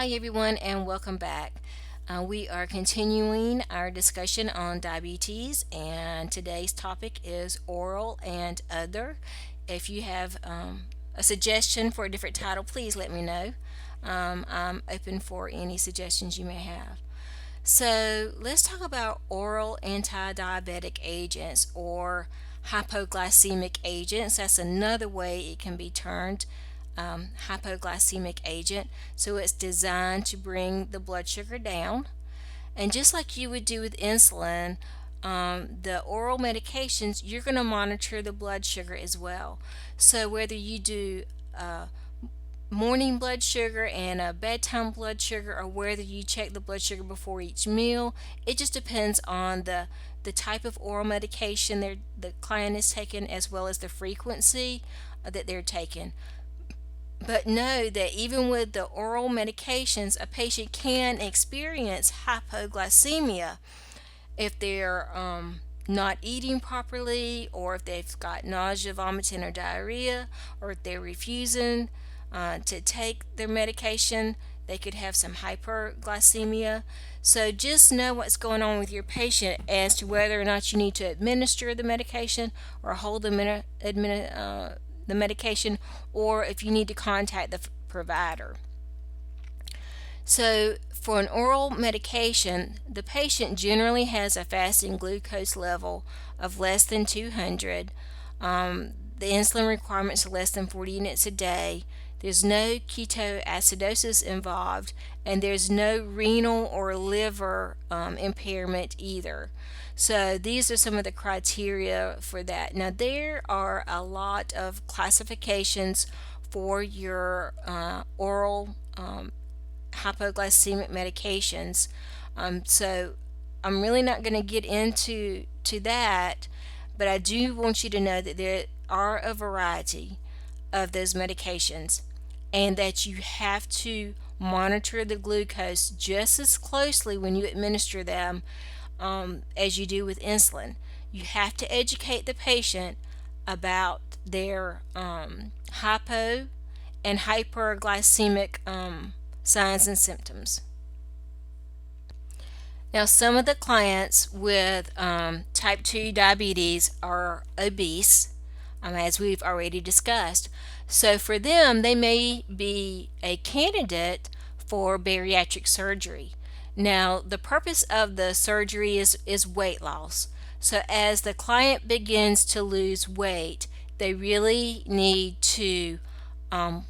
Hi, everyone, and welcome back. We are continuing our discussion on diabetes, and today's topic is oral and other. If you have a suggestion for a different title, please let me know. I'm open for any suggestions you may have. So, let's talk about oral anti diabetic agents or hypoglycemic agents. That's another way it can be termed, hypoglycemic agent. So it's designed to bring the blood sugar down. And just like you would do with insulin, the oral medications, you're going to monitor the blood sugar as well. So whether you do morning blood sugar and a bedtime blood sugar, or whether you check the blood sugar before each meal, it just depends on the type of oral medication the client is taking, as well as the frequency that they're taking. But know that even with the oral medications, a patient can experience hypoglycemia if they're not eating properly, or if they've got nausea, vomiting, or diarrhea, or if they're refusing to take their medication. They could have some hyperglycemia. So just know what's going on with your patient as to whether or not you need to administer the medication or hold the medication, or if you need to contact the provider. So, for an oral medication, the patient generally has a fasting glucose level of less than 200. The insulin requirements are less than 40 units a day. There's no ketoacidosis involved, and there's no renal or liver impairment either. So these are some of the criteria for that. Now, there are a lot of classifications for your oral hypoglycemic medications. So I'm really not going to get into that, but I do want you to know that there are a variety of those medications, and that you have to monitor the glucose just as closely when you administer them as you do with insulin. You have to educate the patient about their hypo and hyperglycemic signs and symptoms. Now, some of the clients with type 2 diabetes are obese, as we've already discussed. So, for them, they may be a candidate for bariatric surgery. Now, the purpose of the surgery is weight loss. So, as the client begins to lose weight, they really need to um,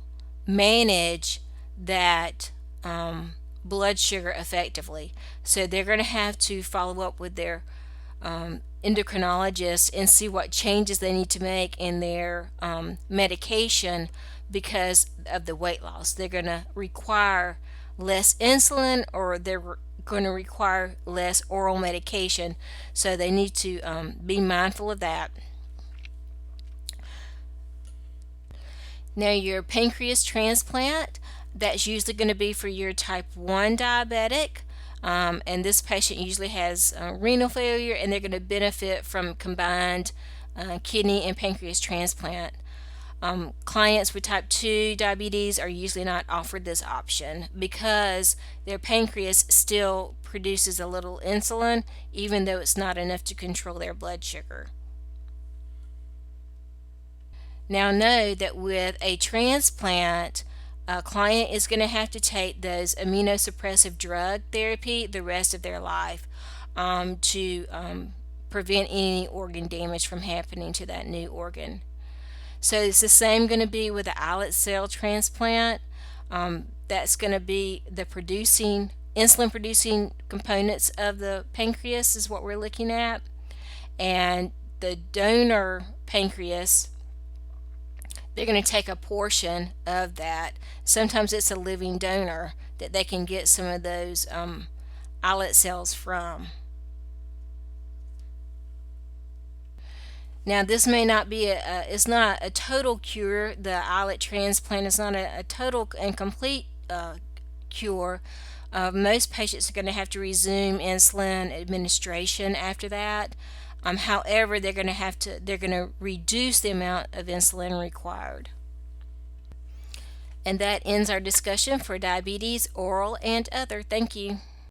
manage that blood sugar effectively. So they're going to have to follow up with their endocrinologist and see what changes they need to make in their medication because of the weight loss. They're going to require less insulin, or they're going to require less oral medication. So they need to be mindful of that. Now, your pancreas transplant, that's usually going to be for your type 1 diabetic. And this patient usually has renal failure, and they're going to benefit from combined kidney and pancreas transplant. Clients with type 2 diabetes are usually not offered this option because their pancreas still produces a little insulin, even though it's not enough to control their blood sugar. Now, know that with a transplant, a client is going to have to take those immunosuppressive drug therapy the rest of their life to prevent any organ damage from happening to that new organ. So it's the same going to be with the islet cell transplant. That's going to be the insulin producing components of the pancreas is what we're looking at. And the donor pancreas, they're going to take a portion of that. Sometimes it's a living donor that they can get some of those islet cells from. Now, this may not be it's not a total cure. The islet transplant is not a total and complete cure. Most patients are going to have to resume insulin administration after that. However, they're going to reduce the amount of insulin required. And that ends our discussion for diabetes, oral, and other. Thank you.